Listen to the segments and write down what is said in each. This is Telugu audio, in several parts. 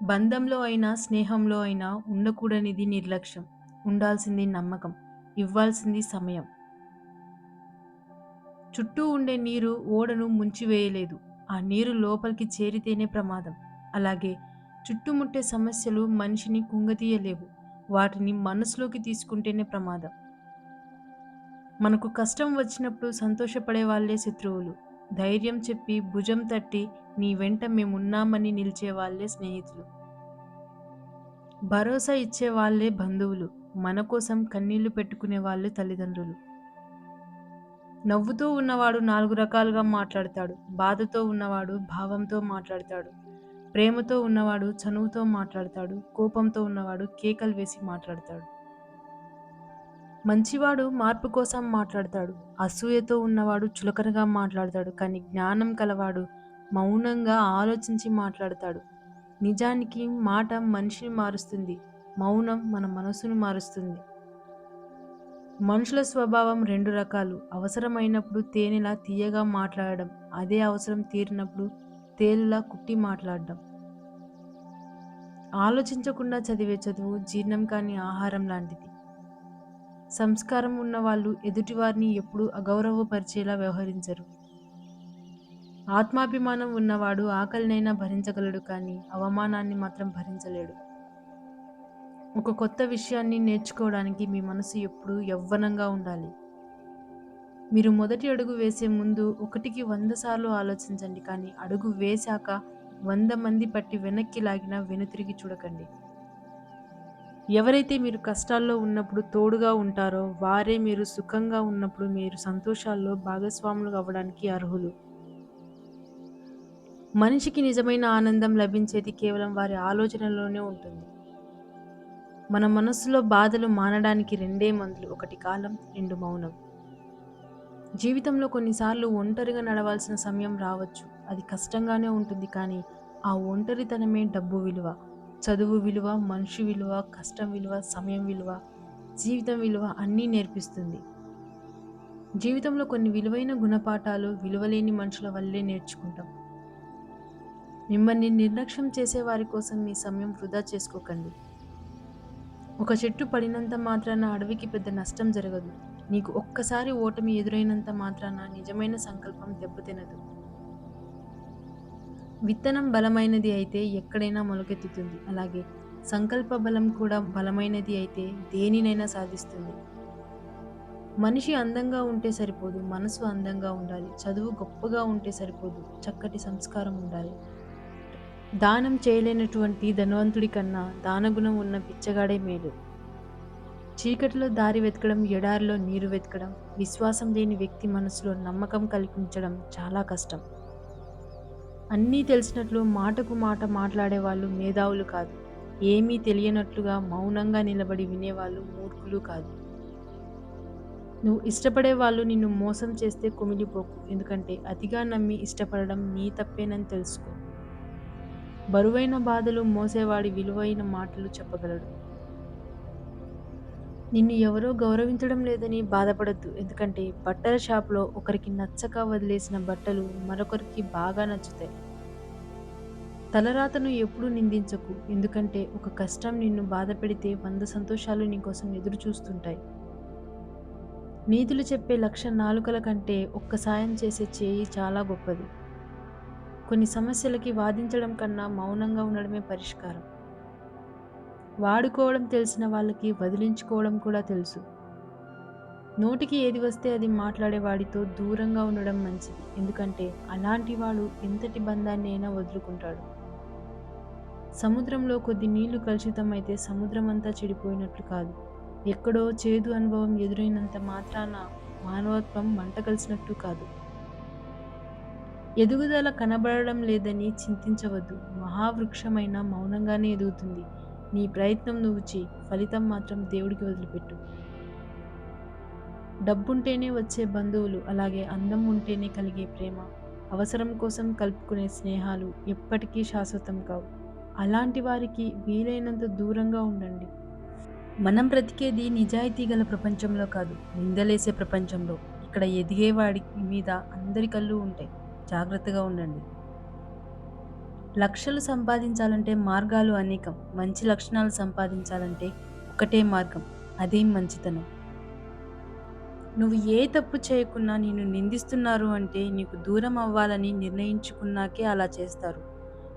బంధంలో అయినా, స్నేహంలో అయినా ఉండకూడనిది నిర్లక్ష్యం. ఉండాల్సింది నమ్మకం. ఇవ్వాల్సింది సమయం. చుట్టూ ఉండే నీరు ఓడను ముంచివేయలేదు. ఆ నీరు లోపలికి చేరితేనే ప్రమాదం. అలాగే చుట్టుముట్టే సమస్యలు మనిషిని కుంగతీయలేవు. వాటిని మనసులోకి తీసుకుంటేనే ప్రమాదం. మనకు కష్టం వచ్చినప్పుడు సంతోషపడే వాళ్ళే శత్రువులు. ధైర్యం చెప్పి భుజం తట్టి నీ వెంట మేమున్నామని నిలిచే వాళ్ళే స్నేహితులు. భరోసా ఇచ్చే వాళ్ళే బంధువులు. మన కోసం కన్నీళ్లు పెట్టుకునే వాళ్ళే తల్లిదండ్రులు. నవ్వుతూ ఉన్నవాడు 4 రకాలుగా మాట్లాడతాడు. బాధతో ఉన్నవాడు భావంతో మాట్లాడతాడు. ప్రేమతో ఉన్నవాడు చనువుతో మాట్లాడతాడు. కోపంతో ఉన్నవాడు కేకలు వేసి మాట్లాడతాడు. మంచివాడు మార్పు కోసం మాట్లాడతాడు. అసూయతో ఉన్నవాడు చులకనగా మాట్లాడతాడు. కానీ జ్ఞానం కలవాడు మౌనంగా ఆలోచించి మాట్లాడతాడు. నిజానికి మాట మనిషిని మారుస్తుంది. మౌనం మన మనసును మారుస్తుంది. మనుషుల స్వభావం 2 రకాలు. అవసరమైనప్పుడు తేనెలా తియ్యగా మాట్లాడడం. అదే అవసరం తీరినప్పుడు తేలులా కుట్టి మాట్లాడడం. ఆలోచించకుండా చదివే చదువు జీర్ణం కాని ఆహారం లాంటిది. సంస్కారం ఉన్నవాళ్ళు ఎదుటివారిని ఎప్పుడూ అగౌరవపరిచేలా వ్యవహరించరు. ఆత్మాభిమానం ఉన్నవాడు ఆకలినైనా భరించగలడు కానీ అవమానాన్ని మాత్రం భరించలేడు. ఒక కొత్త విషయాన్ని నేర్చుకోవడానికి మీ మనసు ఎప్పుడూ యవ్వనంగా ఉండాలి. మీరు మొదటి అడుగు వేసే ముందు 1కి 100 సార్లు ఆలోచించండి, కానీ అడుగు వేశాక 100 మంది పట్టి వెనక్కి లాగినా వెనుతిరిగి చూడకండి. ఎవరైతే మీరు కష్టాల్లో ఉన్నప్పుడు తోడుగా ఉంటారో వారే మీరు సుఖంగా ఉన్నప్పుడు మీరు సంతోషాల్లో భాగస్వాములు అవ్వడానికి అర్హులు. మనిషికి నిజమైన ఆనందం లభించేది కేవలం వారి ఆలోచనలోనే ఉంటుంది. మన మనస్సులో బాధలు మానడానికి 2 మందులు. 1 కాలం, 2 మౌనం. జీవితంలో కొన్నిసార్లు ఒంటరిగా నడవాల్సిన సమయం రావచ్చు. అది కష్టంగానే ఉంటుంది, కానీ ఆ ఒంటరితనమే డబ్బు విలువ, చదువు విలువ, మనిషి విలువ, కష్టం విలువ, సమయం విలువ, జీవితం విలువ అన్నీ నేర్పిస్తుంది. జీవితంలో కొన్ని విలువైన గుణపాఠాలు విలువలేని మనుషుల వల్లే నేర్చుకుంటాం. మిమ్మల్ని నిర్లక్ష్యం చేసే వారి కోసం మీ సమయం వృధా చేసుకోకండి. ఒక చెట్టు పడినంత మాత్రాన అడవికి పెద్ద నష్టం జరగదు. నీకు ఒక్కసారి ఓటమి ఎదురైనంత మాత్రాన నిజమైన సంకల్పం దెబ్బతినదు. విత్తనం బలమైనది అయితే ఎక్కడైనా మొలకెత్తుతుంది. అలాగే సంకల్ప బలం కూడా బలమైనది అయితే దేనినైనా సాధిస్తుంది. మనిషి అందంగా ఉంటే సరిపోదు, మనసు అందంగా ఉండాలి. చదువు గొప్పగా ఉంటే సరిపోదు, చక్కటి సంస్కారం ఉండాలి. దానం చేయలేనటువంటి ధనవంతుడి కన్నా దానగుణం ఉన్న బిచ్చగాడే మేలు. చీకటిలో దారి వెతకడం, ఎడారిలో నీరు వెతకడం, విశ్వాసం లేని వ్యక్తి మనసులో నమ్మకం కల్పించడం చాలా కష్టం. అన్నీ తెలిసినట్లు మాటకు మాట మాట్లాడే వాళ్ళు మేధావులు కాదు. ఏమీ తెలియనట్లుగా మౌనంగా నిలబడి వినేవాళ్ళు మూర్ఖులు కాదు. నువ్వు ఇష్టపడే వాళ్ళు నిన్ను మోసం చేస్తే కుమిలిపోకు. ఎందుకంటే అతిగా నమ్మి ఇష్టపడడం నీ తప్పేనని తెలుసుకో. బరువైన బాధలు మోసేవాడి విలువైన మాటలు చెప్పగలడు. నిన్ను ఎవరో గౌరవించడం లేదని బాధపడొద్దు. ఎందుకంటే బట్టల షాప్‌లో ఒకరికి నచ్చక వదిలేసిన బట్టలు మరొకరికి బాగా నచ్చుతాయి. తలరాతను ఎప్పుడూ నిందించకు. ఎందుకంటే ఒక కష్టం నిన్ను బాధపెడితే 100 సంతోషాలు నీకోసం ఎదురు చూస్తుంటాయి. నీతులు చెప్పే 1,00,000 నాలుకల కంటే ఒక్క సాయం చేసే చేయి చాలా గొప్పది. కొన్ని సమస్యలకి వాదించడం కన్నా మౌనంగా ఉండడమే పరిష్కారం. వాడుకోవడం తెలిసిన వాళ్ళకి వదిలించుకోవడం కూడా తెలుసు. నోటికి ఏది వస్తే అది మాట్లాడే వాడితో దూరంగా ఉండడం మంచిది. ఎందుకంటే అలాంటి వాడు ఎంతటి బంధాన్ని అయినా వదులుకుంటాడు. సముద్రంలో కొద్ది నీళ్లు కలుషితమైతే సముద్రం అంతా చెడిపోయినట్లు కాదు. ఎక్కడో చేదు అనుభవం ఎదురైనంత మాత్రాన మానవత్వం మంట కలిసినట్టు కాదు. ఎదుగుదల కనబడడం లేదని చింతించవద్దు. మహావృక్షమైన మౌనంగానే ఎదుగుతుంది. నీ ప్రయత్నం నువ్వు చెయ్యి. ఫలితం మాత్రం దేవుడికి వదిలిపెట్టు. డబ్బుంటేనే వచ్చే బంధువులు, అలాగే అందం ఉంటేనే కలిగే ప్రేమ, అవసరం కోసం కలుపుకునే స్నేహాలు ఎప్పటికీ శాశ్వతం కావు. అలాంటి వారికి వీలైనంత దూరంగా ఉండండి. మనం బ్రతికేది నిజాయితీ గల ప్రపంచంలో కాదు, నిందలేసే ప్రపంచంలో. ఇక్కడ ఎదిగేవాడి మీద అందరి కళ్ళు ఉంటాయి. జాగ్రత్తగా ఉండండి. లక్షలు సంపాదించాలంటే మార్గాలు అనేకం. మంచి లక్షణాలు సంపాదించాలంటే ఒకటే మార్గం. అదే మంచితనం. నువ్వు ఏ తప్పు చేయకున్నా నిన్ను నిందిస్తున్నారు అంటే నీకు దూరం అవ్వాలని నిర్ణయించుకున్నాకే అలా చేస్తారు.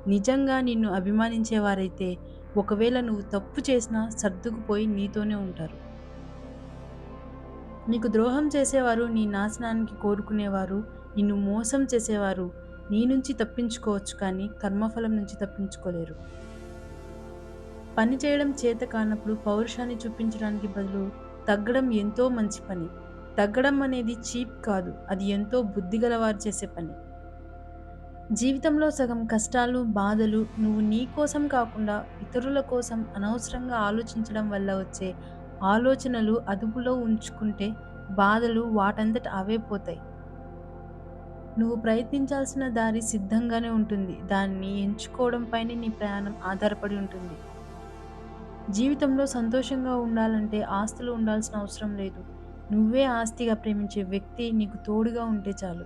నిజంగా నిన్ను అభిమానించేవారైతే ఒకవేళ నువ్వు తప్పు చేసినా సర్దుకుపోయి నీతోనే ఉంటారు. నీకు ద్రోహం చేసేవారు, నీ నాశనానికి కోరుకునేవారు, నిన్ను మోసం చేసేవారు నీ నుంచి తప్పించుకోవచ్చు కానీ కర్మఫలం నుంచి తప్పించుకోలేరు. పని చేయడం చేత కానప్పుడు పౌరుషాన్ని చూపించడానికి బదులు తగ్గడం ఎంతో మంచి పని. తగ్గడం అనేది చీప్ కాదు. అది ఎంతో బుద్ధిగలవారు చేసే పని. జీవితంలో సగం కష్టాలు, బాధలు నువ్వు నీ కోసం కాకుండా ఇతరుల కోసం అనవసరంగా ఆలోచించడం వల్ల వచ్చే ఆలోచనలు అదుపులో ఉంచుకుంటే బాధలు వాటంతట అవే పోతాయి. నువ్వు ప్రయత్నించాల్సిన దారి సిద్ధంగానే ఉంటుంది. దాన్ని ఎంచుకోవడం పైనే నీ ప్రయాణం ఆధారపడి ఉంటుంది. జీవితంలో సంతోషంగా ఉండాలంటే ఆస్తులు ఉండాల్సిన అవసరం లేదు. నువ్వే ఆస్తిగా ప్రేమించే వ్యక్తి నీకు తోడుగా ఉంటే చాలు.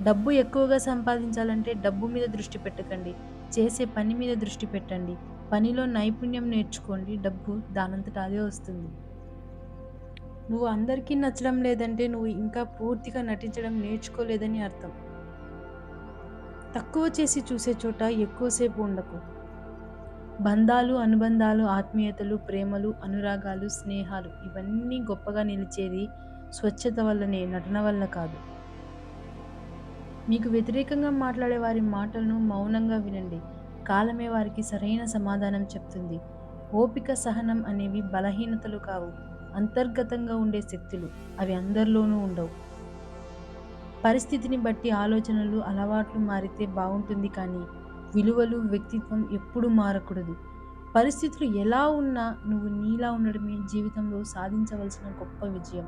డబ్బు ఎక్కువగా సంపాదించాలంటే డబ్బు మీద దృష్టి పెట్టకండి. చేసే పని మీద దృష్టి పెట్టండి. పనిలో నైపుణ్యం నేర్చుకోండి. డబ్బు దానంతట అదే వస్తుంది. నువ్వు అందరికీ నచ్చడం లేదంటే నువ్వు ఇంకా పూర్తిగా నటించడం నేర్చుకోలేదని అర్థం. తక్కువ చేసి చూసే చోట ఎక్కువసేపు ఉండకు. బంధాలు, అనుబంధాలు, ఆత్మీయతలు, ప్రేమలు, అనురాగాలు, స్నేహాలు ఇవన్నీ గొప్పగా నిలిచేది స్వచ్ఛత వల్లనే, నటన వల్ల కాదు. మీకు వ్యతిరేకంగా మాట్లాడే వారి మాటలను మౌనంగా వినండి. కాలమే వారికి సరైన సమాధానం చెప్తుంది. ఓపిక, సహనం అనేవి బలహీనతలు కావు. అంతర్గతంగా ఉండే శక్తులు. అవి అందరిలోనూ ఉండవు. పరిస్థితిని బట్టి ఆలోచనలు, అలవాట్లు మారితే బావుంటుంది కానీ, విలువలు, వ్యక్తిత్వం ఎప్పుడూ మారకూడదు. పరిస్థితులు ఎలా ఉన్నా నువ్వు నీలా ఉండడమే జీవితంలో సాధించవలసిన గొప్ప విజయం.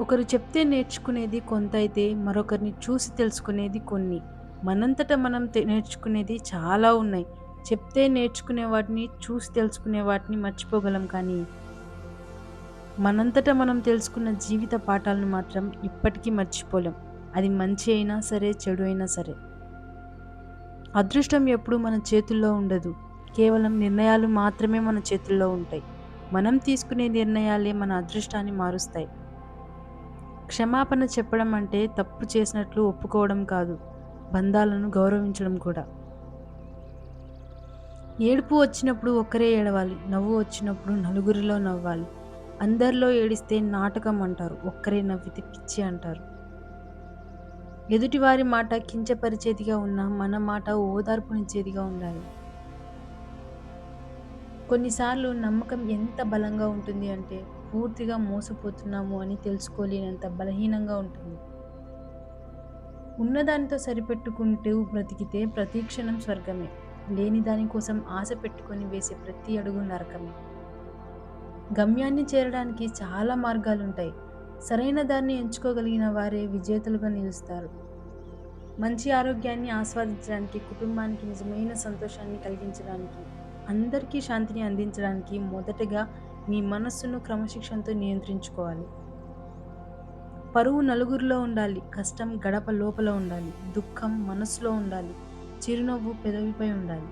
ఒకరు చెప్తే నేర్చుకునేది కొంతైతే మరొకరిని చూసి తెలుసుకునేది కొన్ని. మనంతట మనం నేర్చుకునేది చాలా ఉన్నాయి. చెప్తే నేర్చుకునే వాటిని, చూసి తెలుసుకునే వాటిని మర్చిపోగలం కానీ, మనంతట మనం తెలుసుకున్న జీవిత పాఠాలను మాత్రం ఇప్పటికీ మర్చిపోలేం. అది మంచి అయినా సరే, చెడు అయినా సరే. అదృష్టం ఎప్పుడూ మన చేతుల్లో ఉండదు. కేవలం నిర్ణయాలు మాత్రమే మన చేతుల్లో ఉంటాయి. మనం తీసుకునే నిర్ణయాలే మన అదృష్టాన్ని మారుస్తాయి. క్షమాపణ చెప్పడం అంటే తప్పు చేసినట్లు ఒప్పుకోవడం కాదు. బంధాలను గౌరవించడం కూడా. ఏడుపు వచ్చినప్పుడు ఒక్కరే ఏడవాలి. నవ్వు వచ్చినప్పుడు నలుగురిలో నవ్వాలి. అందరిలో ఏడిస్తే నాటకం అంటారు. ఒక్కరే నవ్వితే పిచ్చి అంటారు. ఎదుటివారి మాట కించపరిచేదిగా ఉన్నా మన మాట ఓదార్పునిచ్చేదిగా ఉండాలి. కొన్నిసార్లు నమ్మకం ఎంత బలంగా ఉంటుంది అంటే పూర్తిగా మోసపోతున్నాము అని తెలుసుకోలేనంత బలహీనంగా ఉంటుంది. ఉన్నదానితో సరిపెట్టుకుంటూ బ్రతికితే ప్రతి క్షణం స్వర్గమే. లేని దానికోసం ఆశ పెట్టుకొని వేసే ప్రతి అడుగు నరకమే. గమ్యాన్ని చేరడానికి చాలా మార్గాలుంటాయి. సరైన దాన్ని ఎంచుకోగలిగిన వారే విజేతలుగా నిలుస్తారు. మంచి ఆరోగ్యాన్ని ఆస్వాదించడానికి, కుటుంబానికి నిజమైన సంతోషాన్ని కలిగించడానికి, అందరికీ శాంతిని అందించడానికి మొదటగా మీ మనస్సును క్రమశిక్షణతో నియంత్రించుకోవాలి. పరువు నలుగురిలో ఉండాలి. కష్టం గడప లోపల ఉండాలి. దుఃఖం మనసులో ఉండాలి. చిరునవ్వు పెదవిపై ఉండాలి.